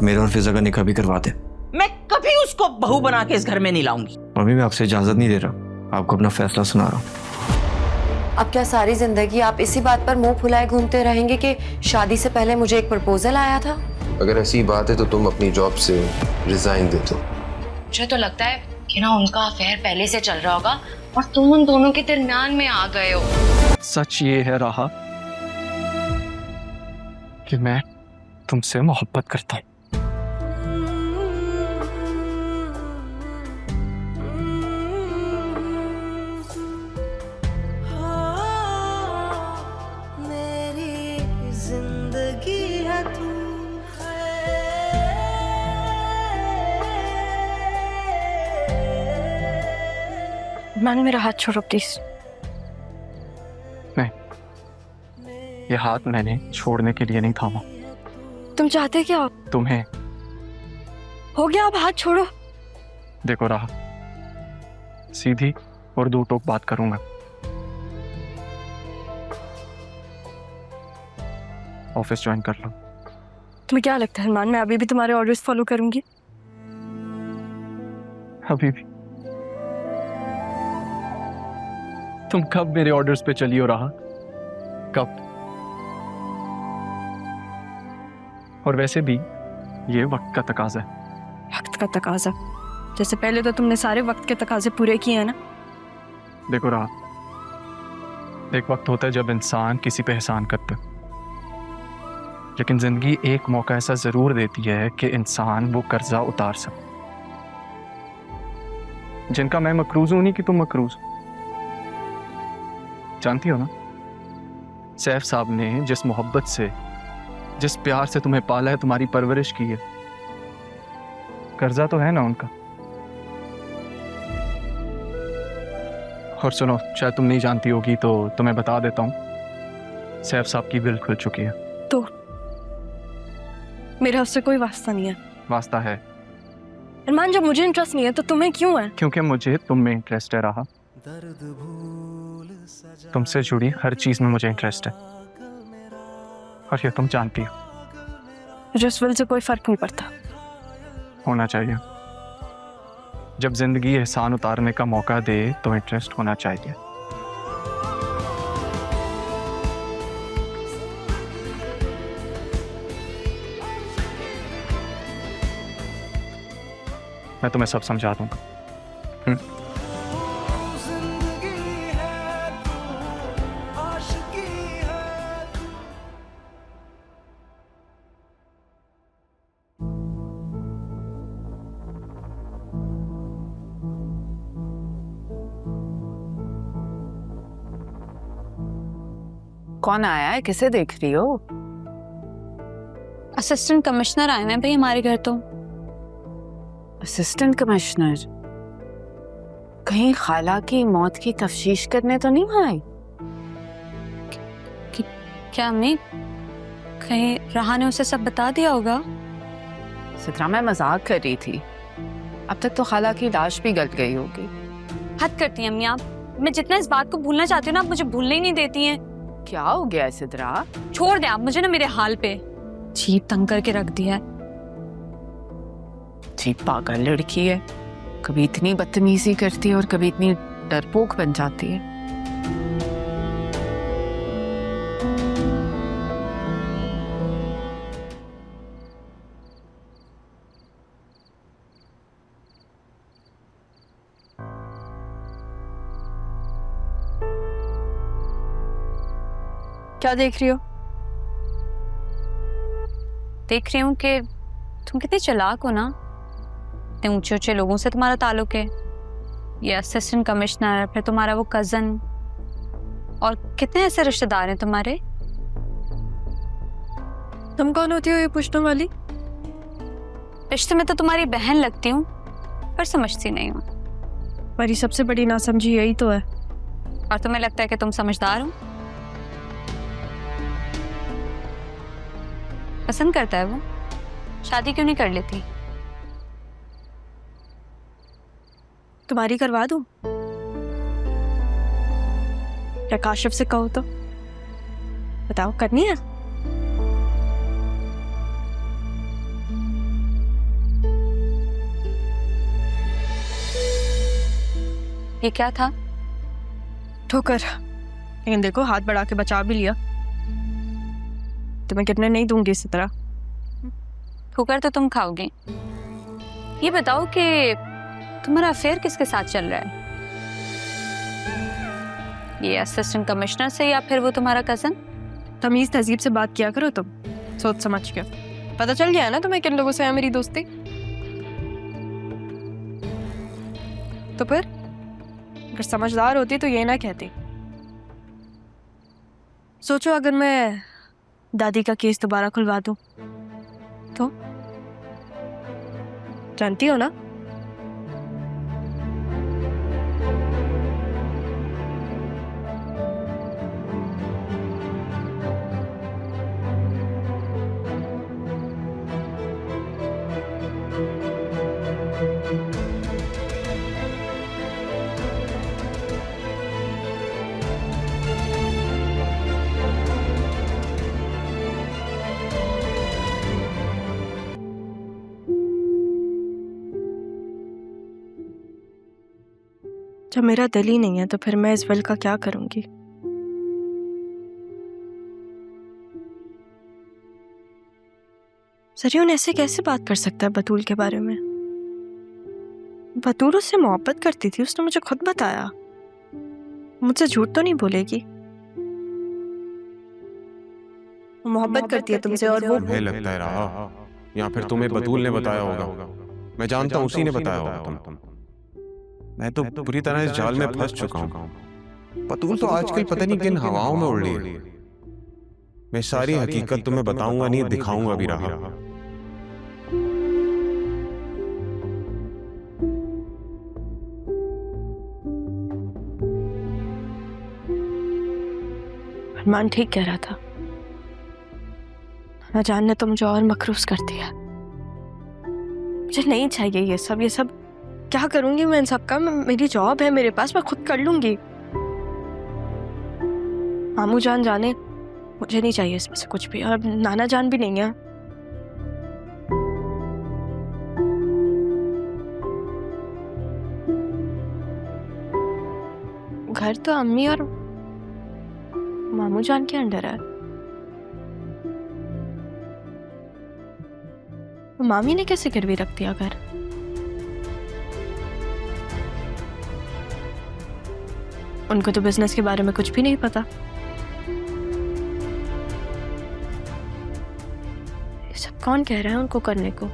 आप मेरा और फिजा का निकाह भी करवा दें। मैं कभी उसको बहू बना के इस घर में नहीं लाऊंगी। मम्मी मैं आपसे इजाजत नहीं दे रहा, आपको अपना फैसला सुना रहा हूँ। अब क्या सारी जिंदगी आप इसी बात पर मुंह फुलाए घूमते रहेंगे कि शादी से पहले मुझे एक प्रपोजल आया था? अगर ऐसी बात है तो तुम अपनी जॉब से रिजाइन दे दो। मुझे तो लगता है कि ना उनका अफेयर पहले से चल रहा होगा और तुम उन दोनों के दरमियान में आ गए हो। सच ये है राहा कि मैं तुमसे मोहब्बत करता हूँ। मान मेरा हाथ छोड़ो प्लीज। नहीं, ये हाथ मैंने छोड़ने के लिए नहीं थामा। तुम चाहते क्या? तुम्हें। हो गया, अब हाथ छोड़ो। देखो राहा, सीधी और दो टोक बात करूंगा। ऑफिस ज्वाइन कर लो। तुम्हें क्या लगता है अरमान, मैं अभी भी तुम्हारे ऑर्डर्स फॉलो करूंगी? अभी भी? तुम कब मेरे ऑर्डर्स पे चली हो रहा? कब? और वैसे भी ये वक्त का तकाजा है। वक्त का तकाजा? जैसे पहले तो तुमने सारे वक्त के तकाजे पूरे किए हैं ना। देखो रहा, एक वक्त होता है जब इंसान किसी पे एहसान करता है, लेकिन जिंदगी एक मौका ऐसा जरूर देती है कि इंसान वो कर्जा उतार सके। जिनका मैं मकरूज हूं नहीं कि तुम मकरूज। जानती हो ना, सैफ साहब ने जिस मोहब्बत से, जिस प्यार से तुम्हें पाला है, तुम्हारी परवरिश की है, कर्जा तो है ना उनका। और सुनो, शायद तुम नहीं जानती होगी तो तुम्हें बता देता हूं, सैफ साहब की बिल खुल चुकी है। तो मेरा उससे कोई वास्ता नहीं है। वास्ता है। अरमान, जब मुझे इंटरेस्ट नहीं है तो तुम्हें क्यों है? क्योंकि मुझे तुम में इंटरेस्ट है रहा। तुमसे जुड़ी हर चीज में मुझे इंटरेस्ट है, और ये तुम जानती हो। मुझे उस विल से कोई फर्क नहीं पड़ता। होना चाहिए। जब जिंदगी एहसान उतारने का मौका दे तो इंटरेस्ट होना चाहिए। मैं तुम्हें सब समझा दूंगा। कौन आया है? किसे देख रही हो? असिस्टेंट कमिश्नर आए हैं भाई हमारे घर। तो असिस्टेंट कमिश्नर? कहीं खाला की मौत की तफ्तीश करने तो नहीं आए? क्या अम्मी, कहीं राहा ने उसे सब बता दिया होगा? सिद्रा, मैं मजाक कर रही थी। अब तक तो खाला की लाश भी गल गई होगी। हद करती हैं अम्मी आप। मैं जितना इस बात को भूलना चाहती हूँ ना, आप मुझे भूलने ही नहीं देती हैं। क्या हो गया है सिद्रा? छोड़ दे आप मुझे ना मेरे हाल पे। जीप तंग करके रख दिया है। जी पागल लड़की है, कभी इतनी बदतमीजी करती है और कभी इतनी डरपोक बन जाती है। क्या देख रही हो? देख रही हूँ कि तुम कितने चालाक हो ना। इतने ऊंचे ऊंचे लोगों से तुम्हारा ताल्लुक है। ये असिस्टेंट कमिश्नर, फिर तुम्हारा वो कजन, और कितने ऐसे रिश्तेदार हैं तुम्हारे। तुम कौन होती हो ये पूछने वाली? रिश्ते में तो तुम्हारी बहन लगती हूँ, पर समझती नहीं हूँ। मेरी सबसे बड़ी नासमझी यही तो है। और तुम्हें लगता है कि तुम समझदार हो। पसंद करता है वो, शादी क्यों नहीं कर लेती? तुम्हारी करवा दूं? या काशिफ से कहो तो? बताओ, करनी है? ये क्या था? ठोकर। लेकिन देखो हाथ बढ़ा के बचा भी लिया। तुम्हें कितने नहीं दूंगी इसी तरह। ठोकर तो तुम खाओगी। ये बताओ कि तुम्हारा अफेयर किसके साथ चल रहा है? ये असिस्टेंट कमिश्नर से या फिर वो तुम्हारा कजन? तमीज तहजीब से बात किया करो तुम, सोच समझ के। पता चल गया है ना तुम्हें किन लोगों से है मेरी दोस्ती। तो फिर अगर समझदार होती तो ये ना कहती। सोचो अगर मैं दादी का केस दोबारा खुलवा दूं तो? जानती हो ना? जब मेरा दिल ही नहीं है तो फिर मैं इस विल का क्या करूंगी? सरियन ऐसे कैसे बात कर सकता है बतूल के बारे में? बतूल उससे मोहब्बत करती थी, उसने मुझे खुद बताया। मुझसे झूठ तो नहीं बोलेगी। मोहब्बत करती है तुमसे और वो तुम्हें लगता है रहा या फिर तुम्हें बतूल ने बताया होगा। मैं जानता हूँ उसी ने बताया होगा। तुम मैं तो पूरी तरह इस जाल में फंस चुका हूँ। बतूल तो आजकल पता नहीं किन हवाओं में उड़ रही है। मैं सारी हकीकत तुम्हें बताऊंगा नहीं, दिखाऊंगा भी रहा। अरमान ठीक कह रहा था। न जानने तो मुझे और मकरूज कर दिया। मुझे नहीं चाहिए ये सब। क्या करूंगी मैं इन सब का? मेरी जॉब है मेरे पास, मैं खुद कर लूंगी। मामू जान जाने, मुझे नहीं चाहिए इसमें से कुछ भी। और नाना जान भी नहीं है। घर तो अम्मी और मामू जान के अंडर है। मामी ने कैसे गिरवी रख दिया घर? उनको तो बिजनेस के बारे में कुछ भी नहीं पता। ये सब कौन कह रहा है उनको करने को?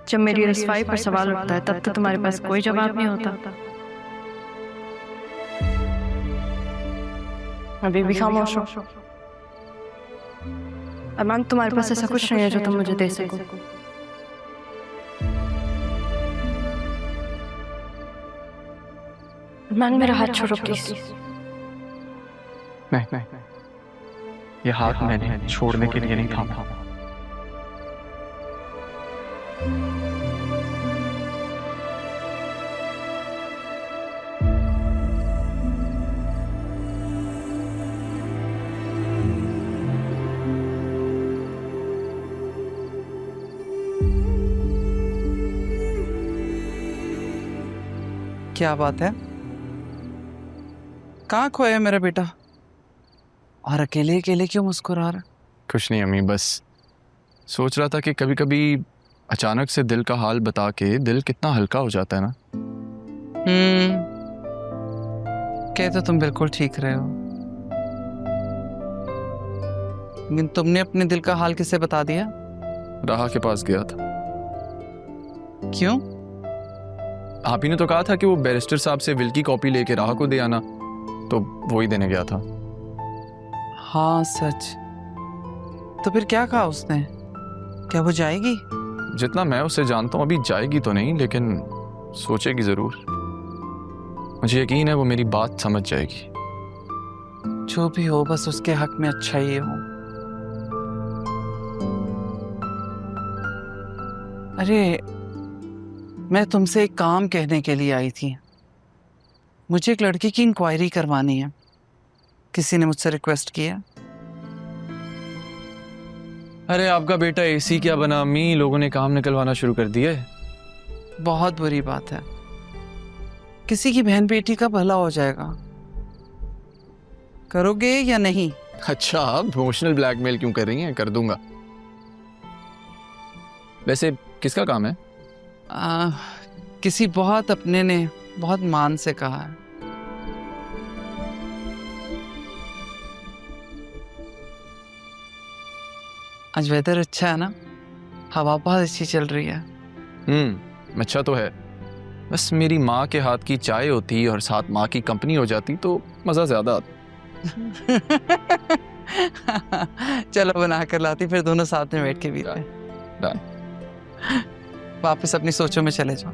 जब मेरी रसवाई पर सवाल उठता है तब तो तुम्हारे पास कोई जवाब नहीं होता। अभी भी खामोश हो। अरमान तुम्हारे पास ऐसा कुछ नहीं है जो तुम मुझे दे सको। अरमान मेरा हाथ छोड़ो प्लीज। नहीं, ये हाथ मैंने छोड़ने के लिए नहीं थामा। क्या बात है? कहाँ खोया मेरा बेटा? और अकेले अकेले क्यों मुस्कुरा रहा? कुछ नहीं अम्मी, बस सोच रहा था कि कभी कभी अचानक से दिल का हाल बता के दिल कितना हल्का हो जाता है ना। कह तो तुम बिल्कुल ठीक रहे हो, लेकिन तुमने अपने दिल का हाल किसे बता दिया? राहा के पास गया था। क्यों? आप ही ने तो कहा था कि वो बैरिस्टर साहब से विल की कॉपी लेके राहा को दे आना, तो वो ही देने गया था। हाँ सच। तो फिर क्या कहा उसने? क्या वो जाएगी? जितना मैं उसे जानता हूँ अभी जाएगी तो नहीं, लेकिन सोचेगी जरूर। मुझे यकीन है वो मेरी बात समझ जाएगी। जो भी हो, बस उसके हक में अच्छा ही हो। अरे मैं तुमसे एक काम कहने के लिए आई थी। मुझे एक लड़की की इंक्वायरी करवानी है, किसी ने मुझसे रिक्वेस्ट किया। अरे आपका बेटा एसी क्या बना अम्मी, लोगों ने काम निकलवाना शुरू कर दिए। बहुत बुरी बात है, किसी की बहन बेटी का भला हो जाएगा। करोगे या नहीं? अच्छा, आप इमोशनल ब्लैकमेल क्यों कर रही हैं? कर दूंगा। वैसे किसका काम है? किसी बहुत अपने ने बहुत मान से कहा है। आज वेदर अच्छा है ना, हवा बहुत अच्छी चल रही है। अच्छा तो है, बस मेरी माँ के हाथ की चाय होती और साथ माँ की कंपनी हो जाती तो मज़ा ज़्यादा आता। चलो बना कर लाती, फिर दोनों साथ में बैठ के पीते। डन। वापस अपनी सोचों में चले जाओ।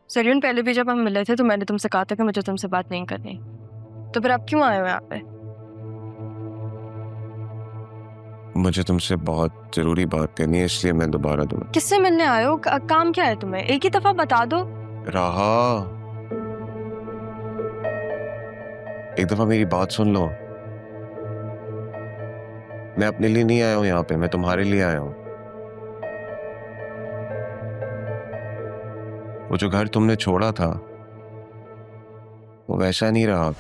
सरियन, पहले भी जब हम मिले थे तो मैंने तुमसे कहा था कि मुझे तुमसे बात नहीं करनी, तो फिर आप क्यों आए हो यहाँ पे? मुझे तुमसे बहुत जरूरी बात करनी है, इसलिए मैं दोबारा दूँ। किससे मिलने आए हो? काम क्या है तुम्हें? एक ही दफा बता दो। राहा, एक दफा मेरी बात सुन लो। मैं अपने लिए नहीं आया हूँ यहाँ पे, मैं तुम्हारे लिए आया हूँ। वो जो घर तुमने छोड़ा था वो वैसा नहीं रहा।